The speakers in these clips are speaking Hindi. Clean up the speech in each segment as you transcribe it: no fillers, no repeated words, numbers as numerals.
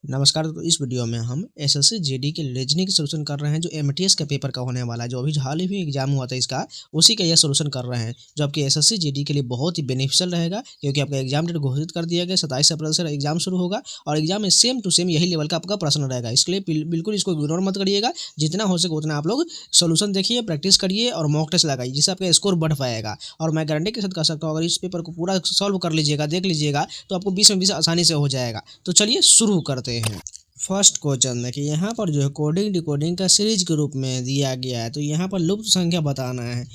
नमस्कार। तो इस वीडियो में हम एसएससी जीडी के रीजनिंग सोल्यूशन कर रहे हैं जो एमटीएस का पेपर का होने वाला है, जो अभी हाल ही में एग्जाम हुआ था इसका, उसी का यह सोल्यूशन कर रहे हैं जो आपके एसएससी जीडी के लिए बहुत ही बेनिफिशियल रहेगा, क्योंकि आपका एग्जाम डेट घोषित कर दिया गया 27 अप्रैल से एग्जाम शुरू होगा और एग्जाम में सेम टू सेम यही लेवल का आपका प्रश्न रहेगा। इसके लिए बिल्कुल इसको इग्नोर मत करिएगा, जितना हो सके उतना आप लोग सोल्यूशन देखिए, प्रैक्टिस करिए और मॉक टेस्ट लगाइए, जिससे आपका स्कोर बढ़ पाएगा। और मैं गारंटी के साथ कह सकता हूँ अगर इस पेपर को पूरा सॉल्व कर लीजिएगा, देख लीजिएगा, तो आपको 20 में 20 आसानी से हो जाएगा। तो चलिए शुरू करते हैं। फर्स्ट क्वेश्चन देखिए, यहाँ पर जो है कोडिंग डिकोडिंग का सीरीज के रूप में दिया गया है। तो यहाँ पर लुप्त संख्या बताना है।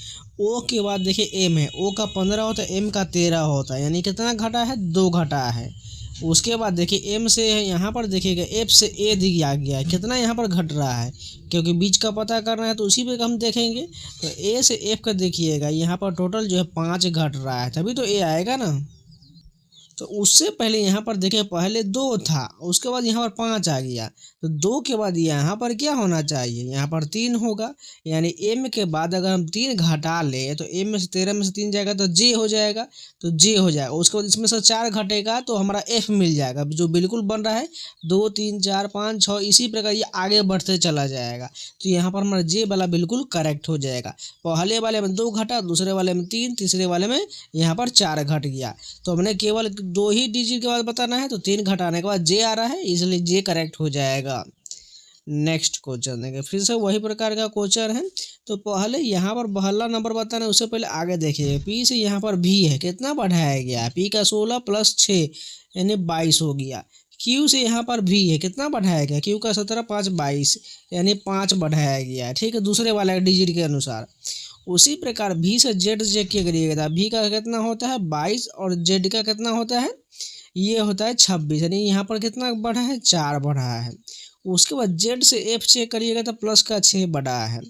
ओ के बाद देखिए एम है, ओ का 15 होता है, एम का 13 होता है, यानी कितना घटा है, 2 घटा है। उसके बाद देखिए एम से यहाँ पर देखिएगा एफ से ए दिया गया है, कितना यहाँ पर घट रहा है, क्योंकि बीच का पता करना है तो उसी पे हम देखेंगे। तो ए से एफ का देखिएगा यहाँ पर टोटल जो है 5 घट रहा है, तभी तो ए आएगा ना। तो उससे पहले यहाँ पर देखिए पहले 2 था, उसके बाद यहाँ पर 5 आ गया। तो 2 के बाद यहाँ पर क्या होना चाहिए, यहाँ पर 3 होगा, यानी एम के बाद अगर हम 3 घटा ले तो एम में से 13 में से 3 जाएगा तो जे हो जाएगा, तो जे हो जाएगा। उसके बाद इसमें से 4 घटेगा तो हमारा एफ मिल जाएगा, जो बिल्कुल बन रहा है 2 3 4 5 6, इसी प्रकार ये आगे बढ़ते चला जाएगा। तो यहाँ पर हमारा जे वाला बिल्कुल करेक्ट हो जाएगा। पहले वाले में 2 घटा, दूसरे वाले में 3, तीसरे वाले में यहाँ पर 4 घट गया। तो हमने केवल 2 ही डिजिट के बाद बताना है, तो 3 घटाने के बाद जे आ रहा है, इसलिए जे करेक्ट हो जाएगा। नेक्स्ट क्वेश्चन देखें, फिर से वही प्रकार का क्वेश्चन है। तो पहले यहाँ पर पहला नंबर बताना है, उससे पहले आगे देखिए पी से यहाँ पर भी है, कितना बढ़ाया गया, पी का 16 + 6 यानी 22 हो गया। क्यू से यहाँ पर भी है, कितना बढ़ाया गया, क्यू का 17 + 5 22 यानी 5 बढ़ाया गया है, ठीक है, दूसरे वाले डिजिट के अनुसार। उसी प्रकार भी से जेड चेक किया करिएगा, भी का कितना होता है 22 और जेड का कितना होता है, ये होता है 26, यानी यहाँ पर कितना बढ़ा है, 4 बढ़ा है। उसके बाद जेड से एफ चेक करिएगा तो प्लस का 6 बढ़ा है।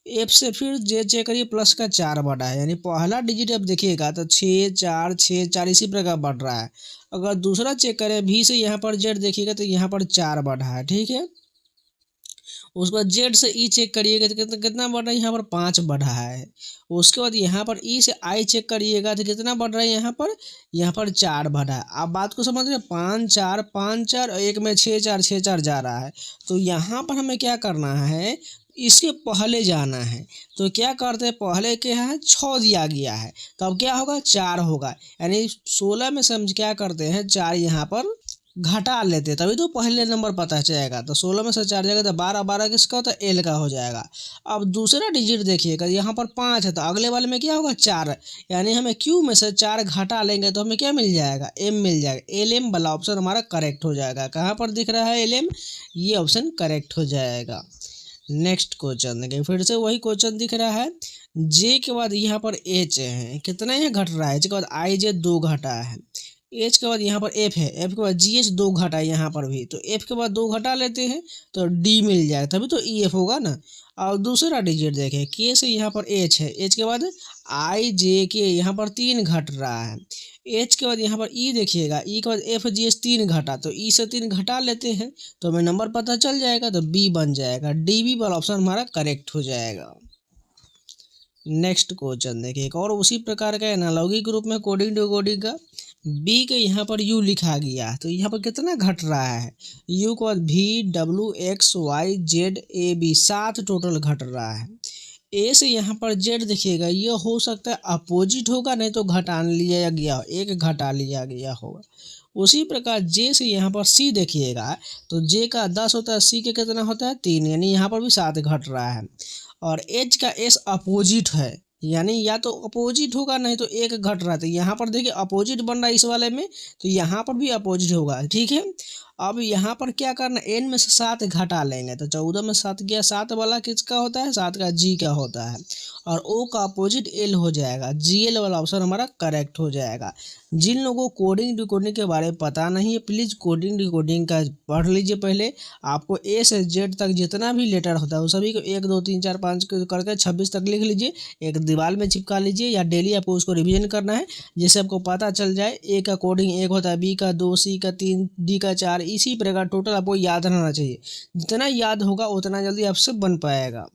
एफ से फिर जेड चेक करिए, प्लस का 4 बढ़ा है, यानी पहला डिजिट अब देखिएगा तो 6 4 6 4 इसी प्रकार बढ़ रहा है। अगर दूसरा चेक करें भी से यहाँ पर जेड देखिएगा तो यहाँ पर 4 बढ़ा है, ठीक है। उसके बाद जेड से ई चेक करिएगा तो कितना बढ़ रहा है, यहाँ पर 5 बढ़ा है। उसके बाद यहाँ पर ई से आई चेक करिएगा तो कितना बढ़ रहा है, यहाँ पर 4 बढ़ा है। आप बात को समझ रहे हैं, 5 4 5 4 और एक में 6 4 6 4 जा रहा है। तो यहाँ पर हमें क्या करना है, इसके पहले जाना है। तो क्या करते हैं, पहले के यहाँ 6 दिया गया है, तो अब क्या होगा, 4 होगा, यानी 16 में से हम क्या करते हैं, 4 यहाँ पर घटा लेते, तभी तो पहले नंबर पता चलेगा। तो 16 में से 4 जाएगा तो 12, 12 किसका होता है, एल का हो जाएगा। अब दूसरा डिजिट देखिएगा, यहाँ पर 5 है, तो अगले वाले में क्या होगा, 4, यानी हमें क्यू में से 4 घटा लेंगे तो हमें क्या मिल जाएगा, एम मिल जाएगा। एल एम वाला ऑप्शन हमारा करेक्ट हो जाएगा। कहाँ पर दिख रहा है एल एम, ये ऑप्शन करेक्ट हो जाएगा। नेक्स्ट क्वेश्चन देखिए, फिर से वही क्वेश्चन दिख रहा है। जे के बाद यहाँ पर एच है, कितना यहाँ घट रहा है, एच के बाद आई जे 2 घटा है। एच के बाद यहाँ पर एफ है, एफ के बाद जी एच 2 घटा है यहाँ पर भी, तो एफ के बाद 2 घटा लेते हैं तो डी मिल जाएगा, तभी तो ई एफ होगा ना। और दूसरा डिजिट देखें, के से यहाँ पर एच है, एच के बाद आई जे के यहाँ पर 3 घट रहा है। एच के बाद यहाँ पर ई देखिएगा, ई के बाद एफ जी एच 3 घटा, तो ई से 3 घटा लेते हैं तो हमें नंबर पता चल जाएगा, तो बी बन जाएगा। डी बी वाला ऑप्शन हमारा करेक्ट हो जाएगा। नेक्स्ट क्वेश्चन देखिए, एक और उसी प्रकार का एनालॉगी ग्रुप में कोडिंग डिकोडिंग का। बी के यहाँ पर यू लिखा गया, तो यहाँ पर कितना घट रहा है, यू के बाद भी W X Y Z A B 7 total घट रहा है। ए से यहाँ पर जेड देखिएगा, ये हो सकता है अपोजिट होगा, नहीं तो घटा लिया गया, एक घटा लिया गया होगा। उसी प्रकार जे से यहाँ पर सी देखिएगा, तो जे का 10 होता है, सी के कितना होता है 3, यानी यहाँ पर भी 7 घट रहा है। और एच का एस अपोजिट है, यानी या तो अपोजिट होगा, नहीं तो एक घट रहा था। यहाँ पर देखिए अपोजिट बन रहा है इस वाले में, तो यहाँ पर भी अपोजिट होगा, ठीक है। अब यहाँ पर क्या करना, एन में से 7 घटा लेंगे, तो 14 में 7 गया, 7 वाला किसका होता है, 7 का जी का होता है, और ओ का अपोजिट एल हो जाएगा। जी एल वाला ऑप्शन हमारा करेक्ट हो जाएगा। जिन लोगों को कोडिंग डिकोडिंग के बारे में पता नहीं है, प्लीज़ कोडिंग डिकोडिंग का पढ़ लीजिए पहले। आपको ए से जेड तक जितना भी लेटर होता है वो सभी को 1 2 3 4 5 करके 26 तक लिख लीजिए, एक दीवार में चिपका लीजिए, या डेली आपको उसको रिवीजन करना है, जिससे आपको पता चल जाए। ए का कोडिंग 1 होता है, बी का 2, सी का 3, डी का 4, इसी प्रकार टोटल आपको याद रहना चाहिए। जितना याद होगा उतना जल्दी आपसे बन पाएगा।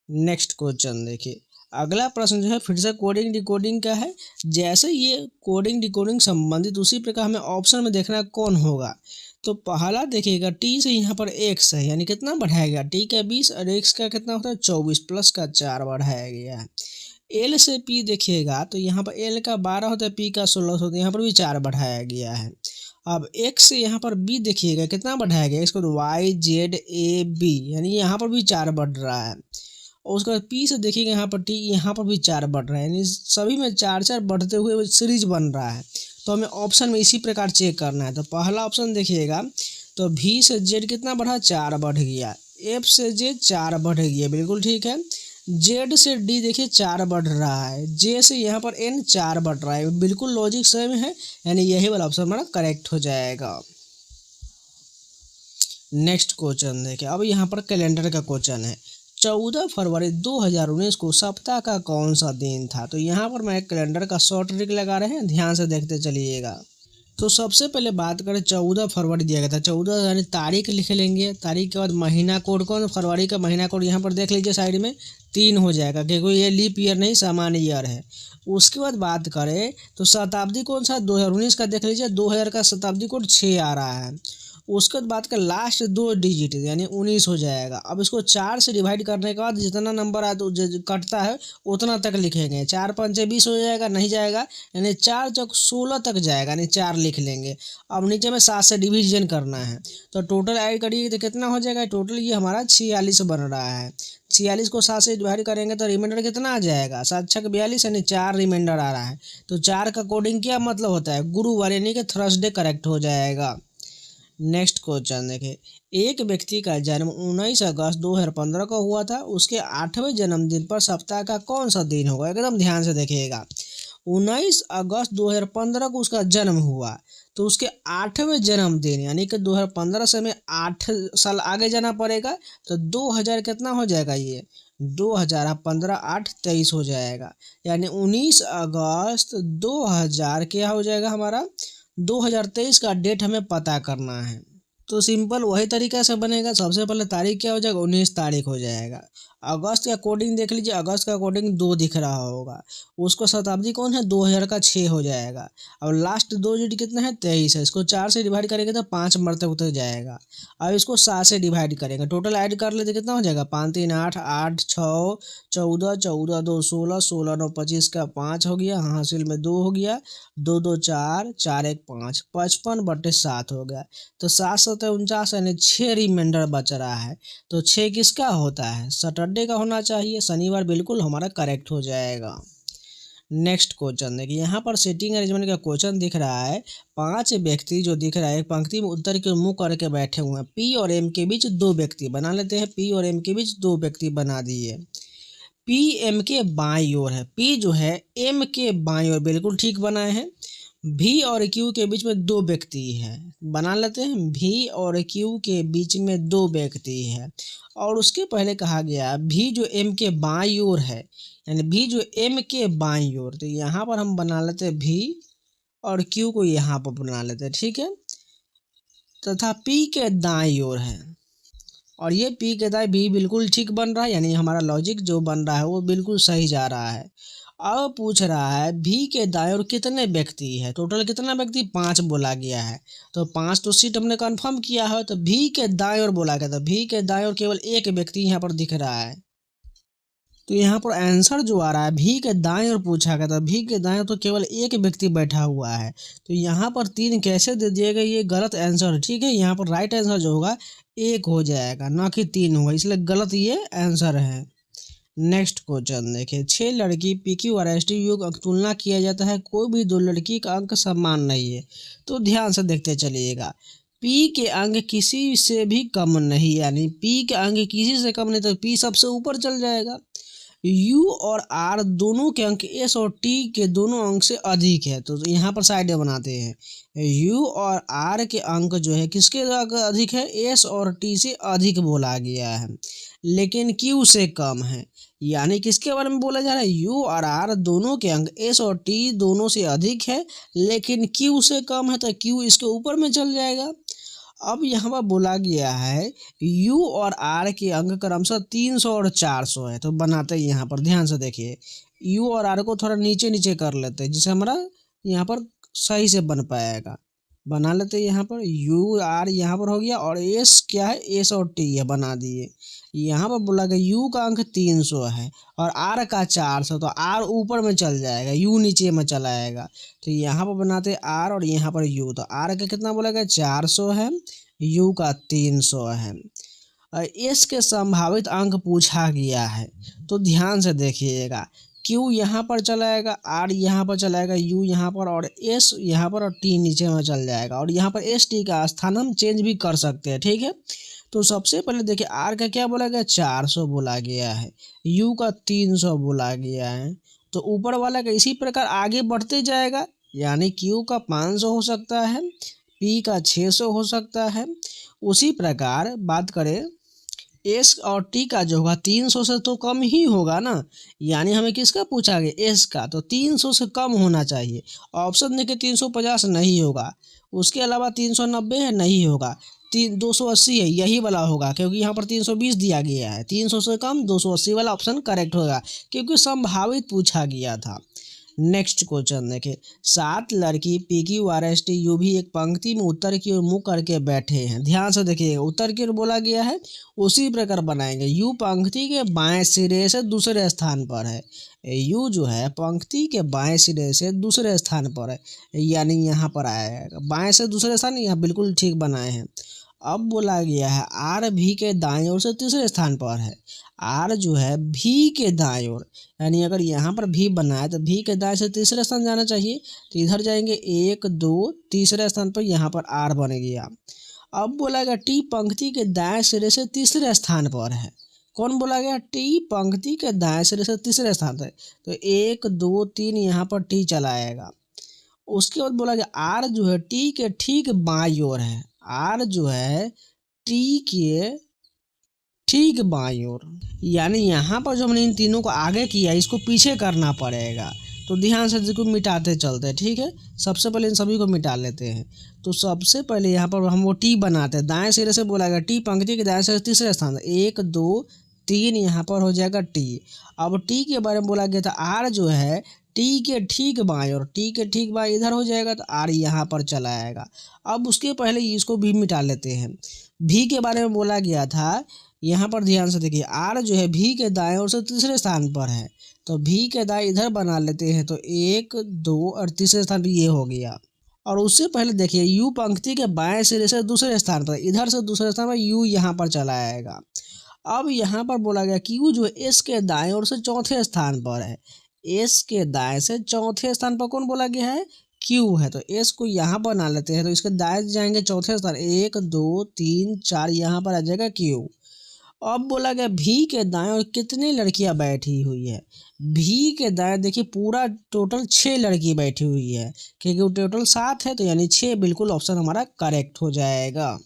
नेक्स्ट क्वेश्चन देखिए, अगला प्रश्न जो है फिर से कोडिंग डिकोडिंग का है। जैसे ये कोडिंग डिकोडिंग संबंधित, उसी प्रकार हमें ऑप्शन में देखना कौन होगा। तो पहला देखिएगा टी से यहाँ पर एक्स है, यानी कितना बढ़ाया गया, टी का 20 और एक्स का कितना होता है 24 प्लस का 4 बढ़ाया गया है। एल से पी देखिएगा तो यहाँ पर एल का 12 होता है, पी का 16 होता है, यहाँ पर भी 4 बढ़ाया गया है। अब एक्स से यहाँ पर बी देखिएगा कितना बढ़ाया गया, इसको तो वाई जेड ए बी, यानी यहाँ पर भी 4 बढ़ रहा है। और उसके बाद पी से देखिएगा यहाँ पर टी, यहाँ पर भी 4 बढ़ रहा है, यानी सभी में 4 बढ़ते हुए सीरीज बन रहा है। तो हमें ऑप्शन में इसी प्रकार चेक करना है। तो पहला ऑप्शन देखिएगा तो भी से जेड कितना बढ़ा, 4 बढ़ गया। एफ से जेड 4 बढ़ गया, बिल्कुल ठीक है। जेड से डी देखिए 4 बढ़ रहा है। जे से यहाँ पर एन 4 बढ़ रहा है, बिल्कुल लॉजिक सेम है, यानी यही वाला ऑप्शन हमारा करेक्ट हो जाएगा। नेक्स्ट क्वेश्चन देखिए, अब यहाँ पर कैलेंडर का क्वेश्चन है। 14 फरवरी 2019 को सप्ताह का कौन सा दिन था। तो यहाँ पर मैं कैलेंडर का शॉर्ट ट्रिक लगा रहे हैं, ध्यान से देखते चलिएगा। तो सबसे पहले बात करें 14 फरवरी दिया गया था, 14 यानी तारीख लिख लेंगे, तारीख के बाद महीना कोड कौन, फरवरी का महीना कोड यहाँ पर देख लीजिए साइड में 3 हो जाएगा, क्योंकि ये लीप ईयर नहीं सामान्य ईयर है। उसके बाद बात करें तो शताब्दी कौन सा 2019 का देख लीजिए, 2000 का शताब्दी कोड 6 आ रहा है। उसके बाद बात कर लास्ट 2 डिजिट यानी 19 हो जाएगा। अब इसको 4 से डिवाइड करने के बाद जितना नंबर कटता है उतना तक लिखेंगे। 4 पंचे 20 हो जाएगा, नहीं जाएगा, यानी 4 चौक 16 तक जाएगा, यानी 4 लिख लेंगे। अब नीचे में 7 से डिवीजन करना है, तो टोटल ऐड करिए तो कितना हो जाएगा, टोटल ये हमारा 46 बन रहा है। 46 को 7 से डिवाइड करेंगे तो रिमाइंडर कितना आ जाएगा, 7 छक 42, यानी 4 रिमाइंडर आ रहा है। तो 4 का कोडिंग क्या मतलब होता है, गुरुवार यानी कि थर्सडे करेक्ट हो जाएगा। नेक्स्ट क्वेश्चन देखें, एक व्यक्ति का जन्म 19 अगस्त 2015 को हुआ था, उसके 8वें जन्मदिन पर सप्ताह का कौन सा दिन होगा। एकदम ध्यान से देखिएगा, 19 अगस्त 2015 को उसका जन्म हुआ, तो उसके 8वें जन्मदिन यानी कि 2015 से हमें 8 साल आगे जाना पड़ेगा, तो 2000 कितना हो जाएगा, ये 2015 8 23 हो जाएगा, यानी 19 अगस्त 2000 क्या हो जाएगा हमारा 2023 का डेट हमें पता करना है। तो सिंपल वही तरीका से बनेगा, सबसे पहले तारीख क्या हो जाएगा, 19 तारीख हो जाएगा। अगस्त का कोडिंग देख लीजिए, अगस्त का कोडिंग 2 दिख रहा होगा, उसको शताब्दी कौन है 2000 का 6 हो जाएगा। अब लास्ट 2 डिजिट कितना है 23 है, इसको 4 से डिवाइड करेंगे तो 5 मरते उतर जाएगा। अब इसको 7 से डिवाइड करेंगे, टोटल ऐड कर लेते कितना हो जाएगा, 5 3 8 8 6 14 14 2 16 16 9 25 का 5 हो गया, हासिल में 2 हो गया, 2 2 4 4 1 5 55/7 हो गया। तो 7 7 49 यानी 6 रिमाइंडर बच रहा है। तो 6 किसका होता है, सैटरडे का होना चाहिए, शनिवार बिल्कुल हमारा करेक्ट हो जाएगा। नेक्स्ट क्वेश्चन देखिए, यहाँ पर सेटिंग अरेंजमेंट का क्वेश्चन दिख रहा है। 5 व्यक्ति जो दिख रहा है एक पंक्ति में उत्तर के मुंह करके बैठे हुए हैं, पी और एम के बीच 2 व्यक्ति बना लेते हैं, पी और एम के बीच 2 व्यक्ति बना दिए। पी एम के बाईं ओर है, पी जो है एम के बाईं ओर, बिल्कुल ठीक बनाए हैं। भी और क्यू के बीच में 2 व्यक्ति है, बना लेते हैं, भी और क्यू के बीच में 2 व्यक्ति है। और उसके पहले कहा गया भी जो एम के बाईं ओर है, यानी भी जो एम के बाईं ओर, तो यहाँ पर हम बना लेते हैं भी और क्यू को यहाँ पर बना लेते हैं, ठीक है। तथा पी के दाईं ओर है, और ये पी के दाएं भी बिल्कुल ठीक बन रहा है, यानी हमारा लॉजिक जो बन रहा है वो बिल्कुल सही जा रहा है। अब पूछ रहा है भी के दाएं ओर कितने व्यक्ति है, टोटल कितना व्यक्ति 5 बोला गया है, तो 5 तो सीट हमने कंफर्म किया है, तो भी के दाएं ओर बोला गया था, भी के दाएं ओर केवल एक व्यक्ति यहाँ पर दिख रहा है। तो यहाँ पर आंसर जो आ रहा है भी के दाएं ओर पूछा गया था, भी के दाएं ओर तो केवल एक व्यक्ति बैठा हुआ है, तो यहाँ पर 3 कैसे दे दिएगा, ये गलत आंसर है, ठीक है। यहाँ पर राइट आंसर जो होगा 1 हो जाएगा, ना कि 3 होगा, इसलिए गलत ये आंसर है। नेक्स्ट क्वेश्चन देखिए, 6 लड़की पी क्यू और एस टी योग अंक तुलना किया जाता है, कोई भी 2 लड़की का अंक समान नहीं है। तो ध्यान से देखते चलिएगा, पी के अंक किसी से भी कम नहीं, यानी पी के अंक किसी से कम नहीं, तो पी सबसे ऊपर चल जाएगा। यू और आर दोनों के अंक एस और टी के दोनों अंक से अधिक है, तो यहाँ पर साइड बनाते हैं। यू और आर के अंक जो है किसके अधिक है, एस और टी से अधिक बोला गया है, लेकिन क्यू से कम है। यानी किसके बारे में बोला जा रहा है, यू और आर दोनों के अंक एस और टी दोनों से अधिक है, लेकिन क्यू से कम है, तो क्यू इसके ऊपर में चल जाएगा। अब यहाँ पर बोला गया है यू और आर के अंक क्रमशः 300 और 400 है, तो बनाते हैं यहाँ पर, ध्यान से देखिए, यू और आर को थोड़ा नीचे नीचे कर लेते हैं, जिससे हमारा यहाँ पर सही से बन पाएगा। बना लेते हैं यहाँ पर यू आर यहाँ पर हो गया, और एस क्या है, एस और टी है बना दिए। यहाँ पर बोला गया यू का अंक 300 है और आर का 400, तो आर ऊपर में चल जाएगा, यू नीचे में चला आएगा। तो यहाँ पर बनाते हैं आर और यहाँ पर यू, तो आर का कितना बोला गया 400 है, यू का 300 है। एस के संभावित अंक पूछा गया है, तो ध्यान से देखिएगा। क्यू यहाँ पर चलाएगा, आर यहाँ पर चलाएगा, यू यहाँ पर, और एस यहाँ पर, और टी नीचे में चल जाएगा। और यहाँ पर एस टी का स्थान हम चेंज भी कर सकते हैं, ठीक है। तो सबसे पहले देखिए आर का क्या बोला गया 400 बोला गया है, यू का 300 बोला गया है। तो ऊपर वाला का इसी प्रकार आगे बढ़ते जाएगा, यानी क्यू का 500 हो सकता है, पी का 600 हो सकता है। उसी प्रकार बात करें एस और टी का जो होगा 300 से तो कम ही होगा ना, यानी हमें किसका पूछा गया एस का, तो 300 से कम होना चाहिए। ऑप्शन देखिए 350 नहीं होगा, उसके अलावा 390 है नहीं होगा, 280 है यही वाला होगा, क्योंकि यहाँ पर 320 दिया गया है। 300 से कम 280 वाला ऑप्शन करेक्ट होगा, क्योंकि संभावित पूछा गया था। नेक्स्ट क्वेश्चन देखें, 7 लड़की P Q R S T U भी एक पंक्ति में उत्तर की ओर मुँह करके बैठे हैं। ध्यान से देखिएगा, उत्तर की ओर बोला गया है, उसी प्रकार बनाएंगे। यू पंक्ति के बाएं सिरे से दूसरे स्थान पर है, यू जो है पंक्ति के बाएं सिरे से दूसरे स्थान पर है, यानी यहाँ पर आएगा बाएं से दूसरे स्थान, यहाँ बिल्कुल ठीक बनाए हैं। अब बोला गया है आर भी के दाएं ओर से तीसरे स्थान पर है, आर जो है भी के दाएं ओर, यानी अगर यहाँ पर भी बना है तो भी के दाएं से तीसरे स्थान जाना चाहिए, तो इधर जाएंगे 1 2 तीसरे स्थान पर, यहाँ पर आर बन गया। अब बोला गया टी पंक्ति के दाएं सिरे से तीसरे स्थान पर है। कौन बोला गया, टी पंक्ति के दाएं सिरे से तीसरे स्थान पर, तो 1 2 3 यहाँ पर टी चला आएगा। उसके बाद बोला गया आर जो है टी के ठीक बाईं ओर है, आर जो है टी के ठीक बाईं ओर, यानी यहाँ पर जो हमने इन तीनों को आगे किया इसको पीछे करना पड़ेगा। तो ध्यान से इसको मिटाते चलते हैं, ठीक है। सबसे पहले इन सभी को मिटा लेते हैं। तो सबसे पहले यहाँ पर हम वो टी बनाते हैं, दाएं सिरे से बोला गया टी पंक्ति के दाएं सिरे तीसरे स्थान, 1 2 3 यहाँ पर हो जाएगा टी। अब टी के बारे में बोला गया था आर जो है टी के ठीक बाएं और टी के ठीक बाएं इधर हो जाएगा, तो आर यहाँ पर चला आएगा। अब उसके पहले इसको भी मिटा लेते हैं। भी के बारे में बोला गया था, यहाँ पर ध्यान से देखिए आर जो है भी के दाएं ओर से तीसरे स्थान पर है, तो भी के दाएं इधर बना लेते हैं, तो 1 2 और तीसरे स्थान पर ये हो गया। और उससे पहले देखिए यू पंक्ति के बाएं सिरे से दूसरे स्थान पर, इधर से दूसरे स्थान पर यू यहाँ पर चला आएगा। अब यहाँ पर बोला गया कि यू जो एस के दाएं ओर से चौथे स्थान पर है, एस के दाएं से चौथे स्थान पर कौन बोला गया है, क्यू है। तो एस को यहाँ बना लेते हैं, तो इसके दाएं जाएंगे चौथे स्थान, 1 2 3 4 यहाँ पर आ जाएगा क्यू। अब बोला गया भी के दाएं और कितनी लड़कियां बैठी हुई है, भी के दाएं देखिए पूरा टोटल 6 लड़की बैठी हुई है, क्योंकि वो टोटल 7 है, तो यानी 6 बिल्कुल ऑप्शन हमारा करेक्ट हो जाएगा।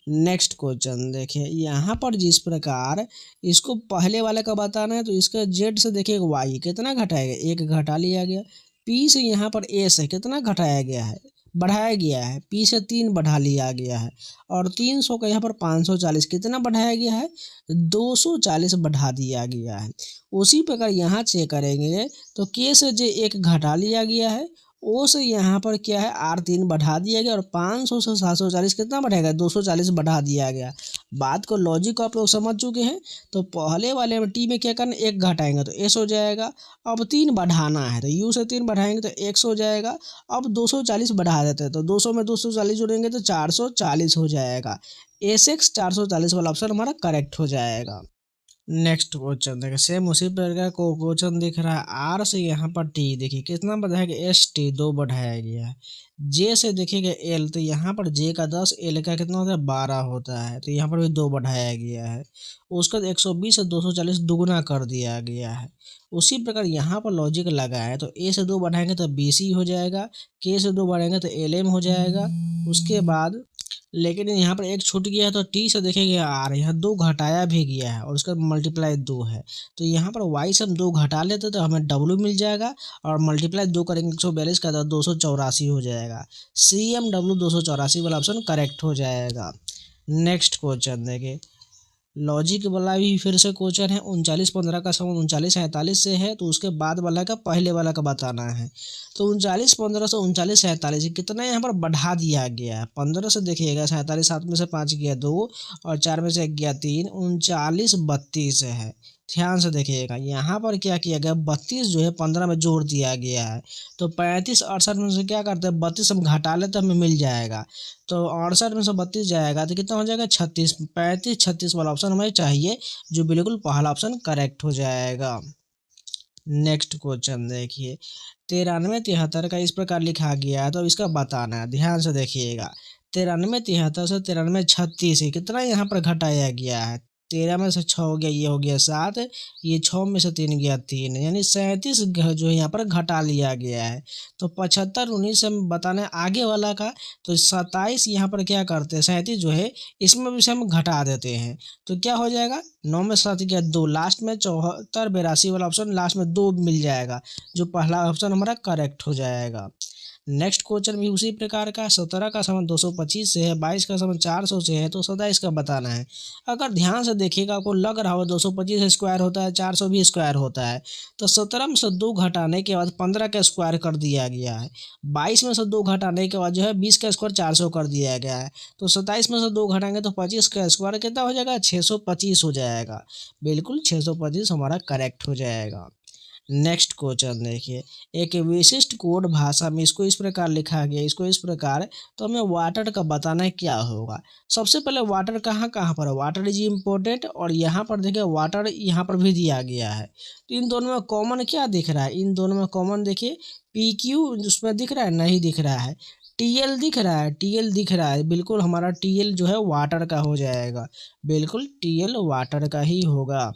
नेक्स्ट क्वेश्चन देखिए, यहाँ पर जिस प्रकार इसको पहले वाले का बताना है, तो इसका जेड से देखिए वाई कितना घटाएगा, 1 घटा लिया गया। पी से यहाँ पर ए से कितना घटाया गया है, बढ़ाया गया है, पी से 3 बढ़ा लिया गया है, और 300 का यहाँ पर 540 कितना बढ़ाया गया है, 240 बढ़ा दिया गया है। उसी प्रकार यहाँ चेक करेंगे तो के से जे 1 घटा लिया गया है, ओ से यहाँ पर क्या है R3 बढ़ा दिया गया, और 500 से 740 कितना बढ़ेगा, 240 बढ़ा दिया गया। बात को लॉजिक को आप लोग समझ चुके हैं। तो पहले वाले में टी में क्या करना, 1 घटाएंगे तो एस हो जाएगा। अब 3 बढ़ाना है तो यू से 3 बढ़ाएंगे तो एक्स हो जाएगा। अब 240 बढ़ा देते हैं तो 200 में 240 जोड़ेंगे तो 440 हो जाएगा। एस एक्स 440 वाला ऑप्शन हमारा करेक्ट हो जाएगा। नेक्स्ट क्वेश्चन देखिए, सेम उसी प्रकार को क्वेश्चन दिख रहा है। आर से यहाँ पर टी देखिए कितना बढ़ाया गया, एस टी 2 बढ़ाया गया है। जे से देखिएगा एल, तो यहाँ पर जे का 10, एल का कितना होता है 12 होता है, तो यहाँ पर भी 2 बढ़ाया गया है। उसका 120 से 240 दुगुना कर दिया गया है। उसी प्रकार यहाँ पर लॉजिक लगा है, तो ए से 2 बढ़ाएंगे तो बी सी हो जाएगा, के से 2 बढ़ाएंगे तो एल एम हो जाएगा। उसके बाद लेकिन यहाँ पर एक छूट गया है, तो टी से देखेंगे आर, यहाँ 2 घटाया भी गया है और उसका मल्टीप्लाई 2 है, तो यहाँ पर वाई से हम 2 घटा लेते तो हमें डब्ल्यू मिल जाएगा, और मल्टीप्लाई 2 करेंगे 142 का तो 284 हो जाएगा। सी एम डब्ल्यू 284 वाला ऑप्शन करेक्ट हो जाएगा। नेक्स्ट क्वेश्चन देखिए, लॉजिक वाला भी फिर से क्वेश्चन है 39-15 का सवाल 39-47 से है, तो उसके बाद वाला का पहले वाला का बताना है। तो 39-15 से 39-47 कितना यहाँ पर बढ़ा दिया गया है। 15 से देखिएगा 47, 7 में से 5 गया 2 और 4 में से 1 गया 3, 39-32 है। ध्यान से देखिएगा यहाँ पर क्या किया गया, 32 जो है 15 में जोड़ दिया गया है। तो 35-68 में से क्या करते हैं, 32 हम घटा ले तो हमें मिल जाएगा। तो 68 में से 32 जाएगा तो कितना हो जाएगा 36। 35-36 वाला ऑप्शन हमें चाहिए, जो बिल्कुल पहला ऑप्शन करेक्ट हो जाएगा। नेक्स्ट क्वेश्चन देखिए, 93-73 का इस प्रकार लिखा गया है, तो इसका बताना है। ध्यान से देखिएगा 93-73 से 93-36 कितना यहाँ पर घटाया गया है। 13 में से 6 हो गया, ये हो गया 7, ये 6 में से 3 गया 3, यानी 37 जो है यहाँ पर घटा लिया गया है। तो 75-19 से बताना है आगे वाला का, तो 27 यहाँ पर क्या करते हैं, 37 जो है इसमें भी से हम घटा देते हैं। तो क्या हो जाएगा, 9 में 7 गया 2, लास्ट में 74-82 वाला ऑप्शन लास्ट में 2 मिल जाएगा, जो पहला ऑप्शन हमारा करेक्ट हो जाएगा। नेक्स्ट क्वेश्चन भी उसी प्रकार का, 17 का समान 225 से है, 22 का समान 400 से है, तो 27 का बताना है। अगर ध्यान से देखिएगा आपको लग रहा हो 225 स्क्वायर होता है, 400 भी स्क्वायर होता है, तो 17 में से 2 घटाने के बाद 15 का स्क्वायर कर दिया गया है। 22 में से 2 घटाने के बाद जो है 20 का स्क्वायर 400 कर दिया गया है। तो 27 में से 2 घटाएंगे तो 25 का स्क्वायर कितना हो जाएगा, 625 हो जाएगा। बिल्कुल 625 हमारा करेक्ट हो जाएगा। नेक्स्ट क्वेश्चन देखिए, एक विशिष्ट कोड भाषा में इसको इस प्रकार लिखा गया, इसको इस प्रकार, तो हमें वाटर का बताना है क्या होगा। सबसे पहले वाटर कहाँ कहाँ पर है, वाटर इज इम्पोर्टेंट, और यहाँ पर देखिए वाटर यहाँ पर भी दिया गया है। तो इन दोनों में कॉमन क्या दिख रहा है, इन दोनों में कॉमन देखिए PQ उसमें दिख रहा है, नहीं दिख रहा है। TL दिख रहा है, TL दिख रहा है, बिल्कुल हमारा TL जो है वाटर का हो जाएगा, बिल्कुल TL वाटर का ही होगा।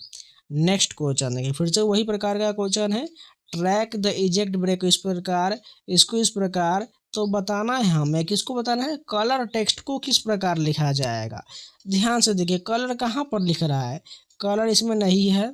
नेक्स्ट क्वेश्चन देखिए, फिर से वही प्रकार का क्वेश्चन है, ट्रैक द इजेक्ट ब्रेक इस प्रकार, इसको इस प्रकार, तो बताना है हमें, किसको बताना है, कलर टेक्स्ट को किस प्रकार लिखा जाएगा। ध्यान से देखिए कलर कहाँ पर लिख रहा है, कलर इसमें नहीं है,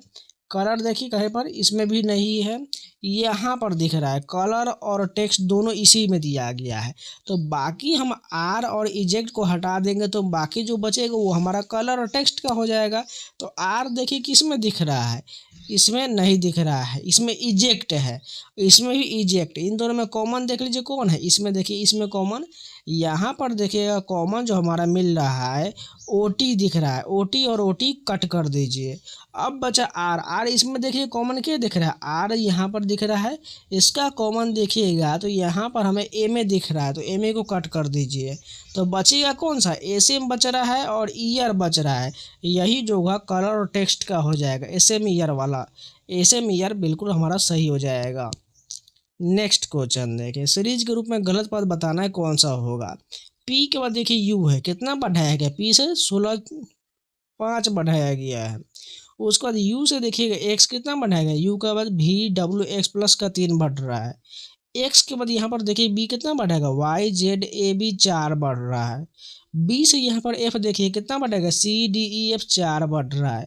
कलर देखिए कहीं पर इसमें भी नहीं है, यहाँ पर दिख रहा है। कलर और टेक्स्ट दोनों इसी में दिया गया है। तो बाकी हम आर और इजेक्ट को हटा देंगे तो बाकी जो बचेगा वो हमारा कलर और टेक्स्ट का हो जाएगा। तो आर देखिए किस में दिख रहा है, इसमें नहीं दिख रहा है, इसमें इजेक्ट है, इसमें भी इजेक्ट। इन दोनों में कॉमन देख लीजिए कौन है, इसमें देखिए इसमें कॉमन, यहाँ पर देखिएगा कॉमन जो हमारा मिल रहा है OT दिख रहा है, OT और OT कट कर दीजिए। अब बचा आर, आर इसमें देखिए कॉमन क्या दिख रहा है, आर यहाँ पर दिख रहा है, इसका कॉमन देखिएगा तो यहाँ पर हमें MA दिख रहा है, तो MA को कट कर दीजिए। तो बचेगा कौन सा, SM बच रहा है और ईयर बच रहा है, यही जो होगा कलर और टेक्स्ट का हो जाएगा, SM ईयर वाला, SM ईयर बिल्कुल हमारा सही हो जाएगा। नेक्स्ट क्वेश्चन देखिए, सीरीज के रूप में गलत पद बताना है कौन सा होगा। P के बाद देखिए U है, कितना बढ़ाया गया, P से 16.5 बढ़ाया गया है। उसके बाद U से देखिएगा X कितना बढ़ाया गया, U के बाद VWX प्लस का 3 बढ़ रहा है। X के बाद यहाँ पर देखिए B कितना बढ़ेगा, YZAB 4 बढ़ रहा है। B से यहाँ पर F देखिए कितना बढ़ेगा, CDEF 4 बढ़ रहा है।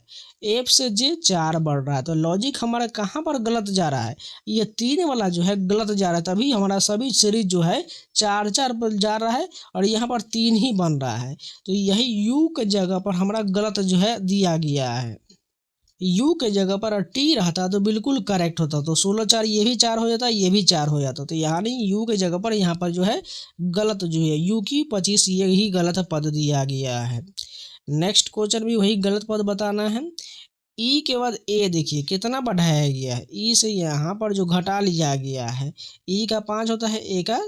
F से J 4 बढ़ रहा है। तो लॉजिक हमारा कहाँ पर गलत जा रहा है, ये 3 वाला जो है गलत जा रहा है, तभी हमारा सभी सीरीज जो है 4-4 पर जा रहा है और यहाँ पर 3 ही बन रहा है। तो यही U के जगह पर हमारा गलत जो है दिया गया है। U के जगह पर T रहता तो बिल्कुल करेक्ट होता, तो 16-4 ये भी 4 हो जाता, ये भी 4 हो जाता। तो यहाँ नहीं, U के जगह पर यहाँ पर जो है गलत जो है U की 25 ये ही गलत पद दिया गया है। नेक्स्ट क्वेश्चन भी वही गलत पद बताना है। E के बाद A देखिए कितना बढ़ाया गया है, E से यहाँ पर जो घटा लिया गया है, E का 5 होता है, A का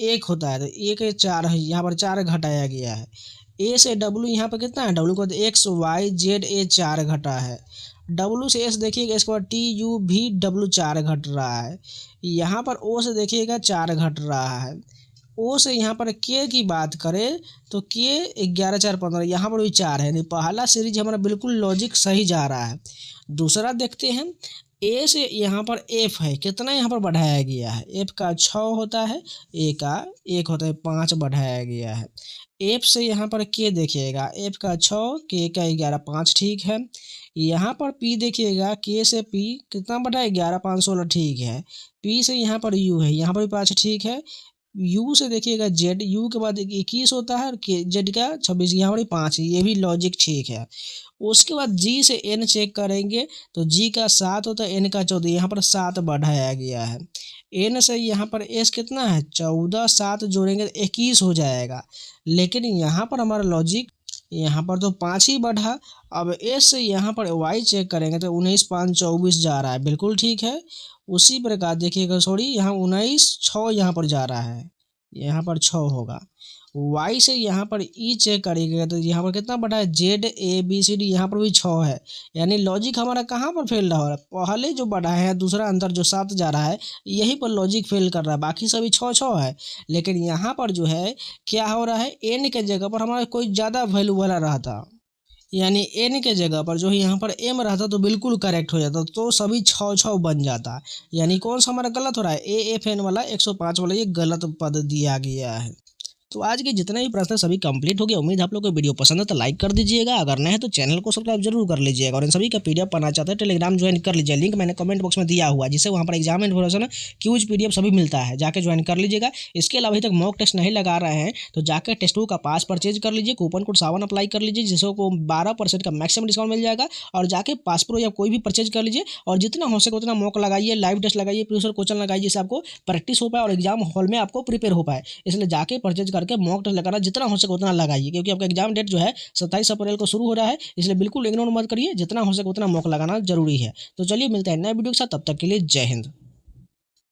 1 होता है, तो A के 4 है, यहाँ पर 4 घटाया गया है। A से W यहाँ पर कितना है, W को XYZA 4 घटा है। W से S देखिएगा, इसके बाद TUVW 4 घट रहा है। यहाँ पर O से देखिएगा 4 घट रहा है। O से यहाँ पर K की बात करें तो K 11 4 15, यहाँ पर भी 4 है, नहीं पहला सीरीज हमारा बिल्कुल लॉजिक सही जा रहा है। दूसरा देखते हैं, A से यहाँ पर F है, कितना यहाँ पर बढ़ाया गया है, F का 6 होता है, A का 1 होता है, 5 बढ़ाया गया है। F से यहाँ पर K देखिएगा, F का 6, K का 11, 5 ठीक है। यहाँ पर P देखिएगा, K से P कितना बढ़ा है, 11 5 16 ठीक है। P से यहाँ पर U है, यहाँ पर भी 5 ठीक है। यू से देखिएगा जेड, यू के बाद 21 होता है और जेड का 26, यहाँ पर 5, ये भी लॉजिक ठीक है। उसके बाद जी से एन चेक करेंगे तो जी का 7 होता है, एन का 14, यहाँ पर 7 बढ़ाया गया है। एन से यहाँ पर एस कितना है 14, 7 जोड़ेंगे तो 21 हो जाएगा। लेकिन यहाँ पर हमारा लॉजिक, यहाँ पर तो 5 ही बढ़ा। अब एस से यहाँ पर वाई चेक करेंगे तो 19, 5, 24 जा रहा है, बिल्कुल ठीक है। उसी प्रकार देखिएगा, सॉरी यहाँ 19, 6 यहाँ पर जा रहा है, यहाँ पर 6 होगा। वाई से यहाँ पर ई चेक करिएगा तो यहाँ पर कितना बढ़ा है, Z A B C D, यहाँ पर भी 6 है। यानी लॉजिक हमारा कहाँ पर फेल रहा है, पहले जो बढ़ा है दूसरा अंतर जो 7 जा रहा है यहीं पर लॉजिक फेल कर रहा है, बाकी सभी 6 है। लेकिन यहाँ पर जो है क्या हो रहा है, एन के जगह पर हमारा कोई ज़्यादा वैल्यू वाला रहा था, यानी एन के जगह पर जो है यहाँ पर एम रहता तो बिल्कुल करेक्ट हो जाता, तो सभी 6 बन जाता। यानी कौन सा हमारा गलत हो रहा है, ए एफ एन वाला 105 वाला ये गलत पद दिया गया है। तो आज के जितने भी प्रश्न सभी कंप्लीट हो गए। उम्मीद है आप लोग को वीडियो पसंद है तो लाइक कर दीजिएगा, अगर नहीं है तो चैनल को सब्सक्राइब जरूर कर लीजिएगा। और इन सभी का पीडीएफ पाना चाहते हैं टेलीग्राम ज्वाइन कर लीजिए, लिंक मैंने कमेंट बॉक्स में दिया हुआ है, जिससे वहाँ पर एग्जाम इन्फॉर्मेशन क्यूज पीडीएफ सभी मिलता है, जाकर ज्वाइन कर लीजिएगा। इसके अलावा अभी तक मॉक टेस्ट नहीं लगा रहे हैं तो जाकर टेस्ट 2 का पास परचेज कर लीजिए, कूपन कोड 7 अप्लाई कर लीजिए, जिसको 12% का मैक्सिमम डिस्काउंट मिल जाएगा। और जाके पास प्रो या कोई भी परचेज कर लीजिए और जितना हो सके उतना मॉक लगाइए, लाइव टेस्ट लगाइए, प्रीवियस क्वेश्चन लगाइए, जिससे आपको प्रैक्टिस हो पाए और एग्जाम हॉल में आपको प्रिपेयर हो पाए। इसलिए जाके परचेज करके मॉक टेस्ट लगाना जितना हो सके उतना लगाइए, क्योंकि आपका एग्जाम डेट जो है 27 अप्रैल को शुरू हो रहा है। इसलिए बिल्कुल इग्नोर मत करिए, जितना हो सके उतना मौका लगाना जरूरी है। तो चलिए मिलते हैं नए वीडियो के साथ, तब तक के लिए जय हिंद।